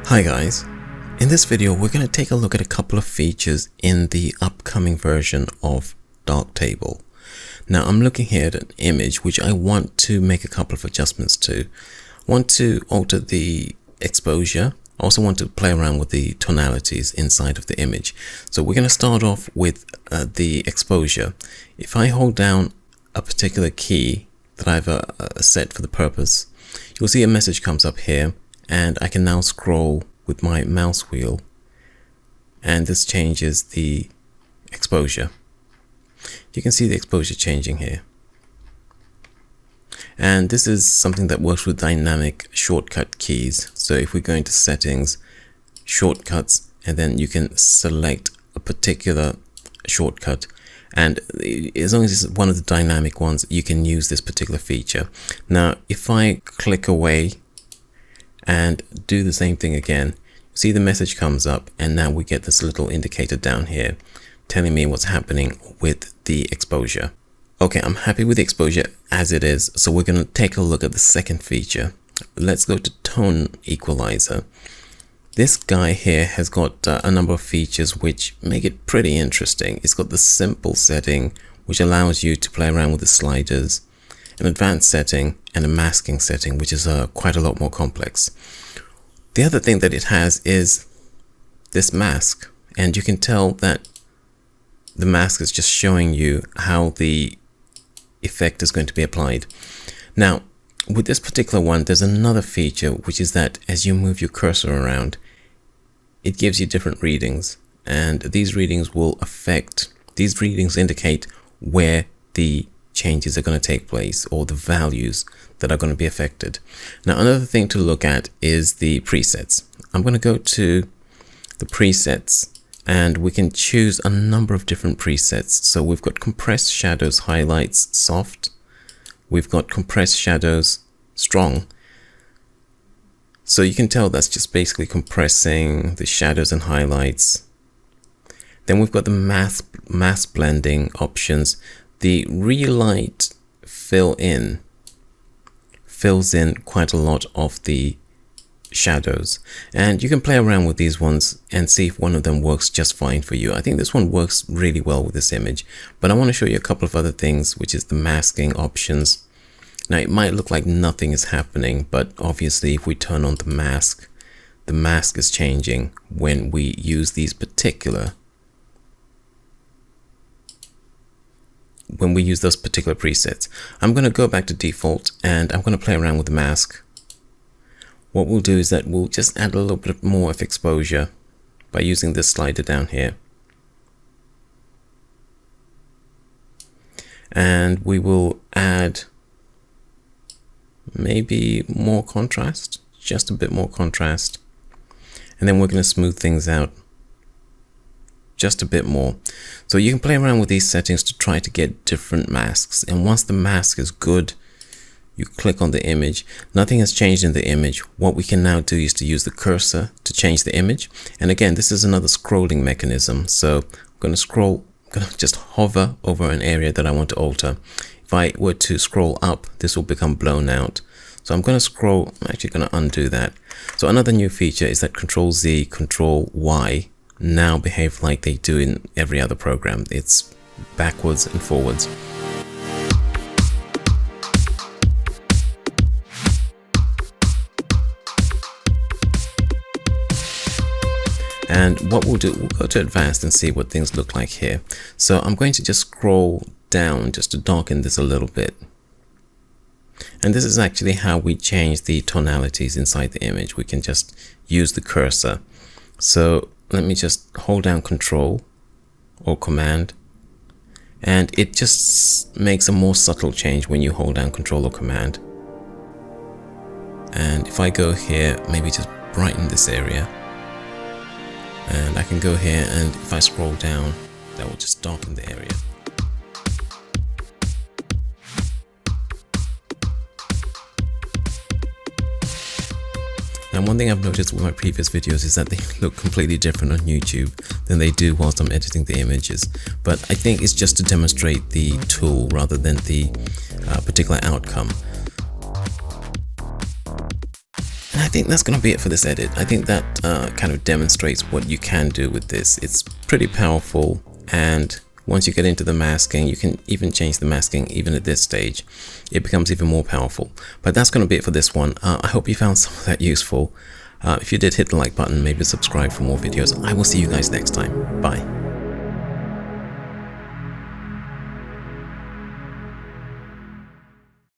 Hi guys, in this video we're going to take a look at a couple of features in the upcoming version of Darktable. Now I'm looking here at an image which I want to make a couple of adjustments to. I want to alter the exposure. I also want to play around with the tonalities inside of the image. So we're going to start off with the exposure. If I hold down a particular key that I've set for the purpose, you'll see a message comes up here. And I can now scroll with my mouse wheel, and this changes the exposure. You can see the exposure changing here. And this is something that works with dynamic shortcut keys. So if we go into settings, shortcuts, and then you can select a particular shortcut. And as long as it's one of the dynamic ones, you can use this particular feature. Now, if I click away and do the same thing again, see the message comes up, and now we get this little indicator down here telling me what's happening with the exposure. Okay, I'm happy with the exposure as it is, so we're going to take a look at the second feature. Let's go to Tone Equalizer. This guy here has got a number of features which make it pretty interesting. It's got the simple setting which allows you to play around with the sliders, an advanced setting, and a masking setting, which is quite a lot more complex. The other thing that it has is this mask, and you can tell that the mask is just showing you how the effect is going to be applied. Now, with this particular one, there's another feature, which is that as you move your cursor around, it gives you different readings, and these readings indicate where the changes are going to take place, or the values that are going to be affected. Now, another thing to look at is the presets. I'm going to go to the presets, and we can choose a number of different presets. So we've got compressed shadows, highlights, soft. We've got compressed shadows, strong. So you can tell that's just basically compressing the shadows and highlights. Then we've got the mask blending options. The relight fills in quite a lot of the shadows, and you can play around with these ones and see if one of them works just fine for you. I think this one works really well with this image, but I want to show you a couple of other things, which is the masking options. Now, it might look like nothing is happening, but obviously if we turn on the mask is changing when we use those particular presets. I'm going to go back to default, and I'm going to play around with the mask. What we'll do is that we'll just add a little bit more of exposure by using this slider down here. And we will add maybe more contrast, just a bit more contrast. And then we're going to smooth things out just a bit more. So you can play around with these settings to try to get different masks, and once the mask is good, you click on the image. Nothing has changed in the image. What we can now do is to use the cursor to change the image, and again, this is another scrolling mechanism. So I'm going to just hover over an area that I want to alter. If I were to scroll up, this will become blown out. So I'm going to scroll. I'm actually going to undo that. So another new feature is that Control Z, Control Y now behave like they do in every other program. It's backwards and forwards. And what we'll do, we'll go to advanced and see what things look like here. So I'm going to just scroll down just to darken this a little bit. And this is actually how we change the tonalities inside the image. We can just use the cursor. So let me just hold down Control or Command, and it just makes a more subtle change when you hold down Control or Command. And if I go here, maybe just brighten this area, and I can go here, and if I scroll down, that will just darken the area. And one thing I've noticed with my previous videos is that they look completely different on YouTube than they do whilst I'm editing the images. But I think it's just to demonstrate the tool rather than the particular outcome. And I think that's going to be it for this edit. I think that kind of demonstrates what you can do with this. It's pretty powerful, and once you get into the masking, you can even change the masking even at this stage. It becomes even more powerful. But that's going to be it for this one. I hope you found some of that useful. If you did, hit the like button, maybe subscribe for more videos. I will see you guys next time. Bye.